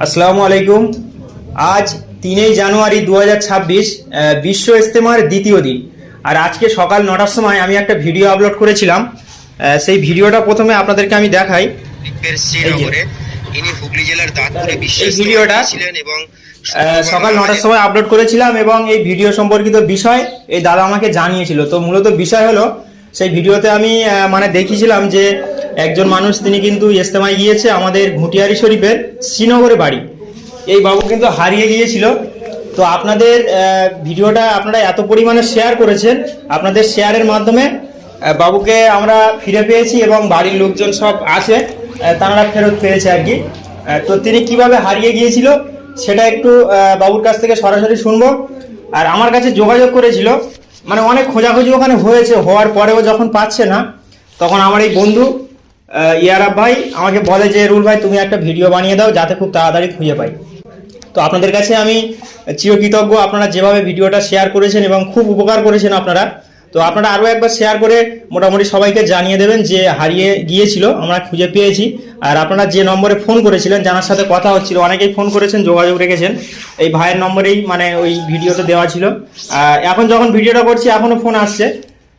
আসসালামু আলাইকুম। আজ 3 জানুয়ারি 2026 বিশ্ব ইজতেমার দ্বিতীয় দিন। আর আজকে সকাল 9টার সময় আমি একটা ভিডিও আপলোড করেছিলাম। সেই ভিডিওটা প্রথমে আপনাদেরকে আমি দেখাই। এই ভিডিওটা সকাল 9টার সময় আপলোড করেছিলাম এবং এই ভিডিও সম্পর্কিত বিষয় এই দাদা আমাকে জানিয়েছিল। তো মূলত বিষয় হলো, সেই ভিডিওতে আমি দেখিয়েছিলাম যে একজন মানুষ, তিনি কিন্তু ইজতেমায় গিয়েছে, আমাদের ঘুটিয়ারি শরীফের শ্রীনগরে বাড়ি। এই বাবু কিন্তু হারিয়ে গিয়েছিল। তো আপনাদের ভিডিওটা আপনারা এত পরিমাণে শেয়ার করেছেন, আপনাদের শেয়ারের মাধ্যমে বাবুকে আমরা ফিরে পেয়েছি এবং বাড়ির লোকজন সব আছে, তারা ফেরত পেয়েছে আর কি। তো তিনি কিভাবে হারিয়ে গিয়েছিল সেটা একটু বাবুর কাছ থেকে সরাসরি শুনবো। আর আমার কাছে যোগাযোগ করেছিল, অনেক খোঁজাখুঁজি ওখানে হয়েছে, হওয়ার পরেও যখন পাচ্ছে না, তখন আমার এই বন্ধু ইয়ারাব ভাই আমাকে বলে যে রুল ভাই, তুমি একটা ভিডিও বানিয়ে দাও যাতে খুব তাড়াতাড়ি খুঁজে পাই। তো আপনাদের কাছে আমি চিরকৃতজ্ঞ, আপনারা যেভাবে ভিডিওটা শেয়ার করেছেন এবং খুব উপকার করেছেন আপনারা। তো আপনারা আরও একবার শেয়ার করে মোটামুটি সবাইকে জানিয়ে দেবেন যে হারিয়ে গিয়েছিল, আমরা খুঁজে পেয়েছি। আর আপনারা যে নম্বরে ফোন করেছিলেন, যার সাথে কথা হচ্ছিল, অনেকেই ফোন করেছেন, যোগাযোগ রেখেছেন, এই ভাইয়ের নম্বরেই ওই ভিডিওতে দেওয়া ছিল। এখন যখন ভিডিওটা করছি এখনও ফোন আসছে।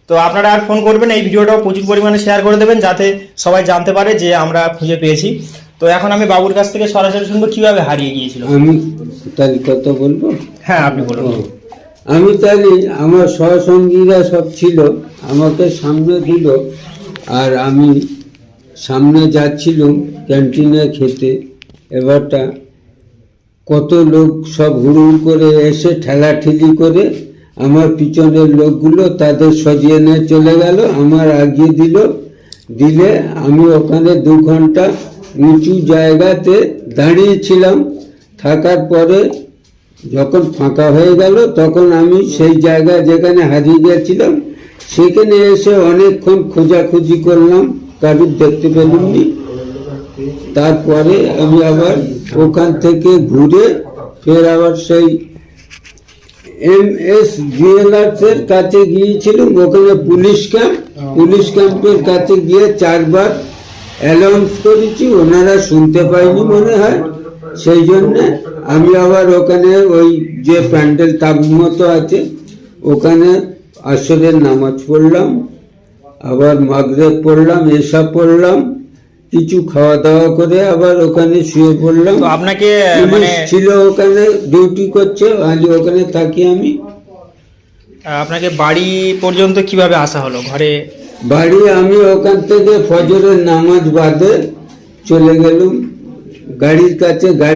তো আপনারা আর ফোন করবেন, এই ভিডিওটাও প্রচুর পরিমাণে শেয়ার করে দেবেন যাতে সবাই জানতে পারে যে আমরা খুঁজে পেয়েছি। তো এখন আমি বাবুর কাছ থেকে সরাসরি শুনবো কিভাবে হারিয়ে গিয়েছিল। আমি তাহলে কথা বলবো। হ্যাঁ, আপনি বলুন। আমি তাহলে, আমার সহসঙ্গীরা সব ছিল, আমাকে সামনে দিল, আর আমি সামনে যাচ্ছিলাম ক্যান্টিনে খেতে। এবারটা কত লোক সব হুড়ুড় করে এসে ঠেলাঠেলি করে আমার পিছনের লোকগুলো তাদের সজিয়ে নিয়ে চলে গেল, আমার আগিয়ে দিলে আমি ওখানে 2 ঘন্টা নিচু জায়গাতে দাঁড়িয়েছিলাম। থাকার পরে যখন ফাঁকা হয়ে গেল, তখন আমি সেই জায়গা যেখানে হারিয়ে গেছিলাম সেখানে এসে অনেকক্ষণ খোঁজাখুঁজি করলাম, কারুর দেখতে পেলামনি। তারপরে আমি আবার ওখান থেকে ঘুরে ফের আবার সেই MS জুয়েলার্স এর কাছে গিয়েছিলাম। ওখানে পুলিশ ক্যাম্পের কাছে গিয়ে 4 বার অ্যানাউন্স করেছি, ওনারা শুনতে পাইনি মনে হয়। সেই জন্য আমি আবার ওখানে ওই যে প্যান্ডেল তাবু মতো আছে, ওখানে আসরের নামাজ পড়লাম, আবার মাগরিব পড়লাম, এশা পড়লাম, কিছু খাওয়া দাওয়া করে আবার ওখানে শুয়ে পড়লাম। তো আপনাকে ছিল ওখানে, ডিউটি করছে, ওখানে থাকি আমি। আপনাকে বাড়ি পর্যন্ত কিভাবে আসা হলো? ঘরে বাড়ি আমি ওখান থেকে ফজরের নামাজ বাদে চলে গেলাম গাড়ির কাছে।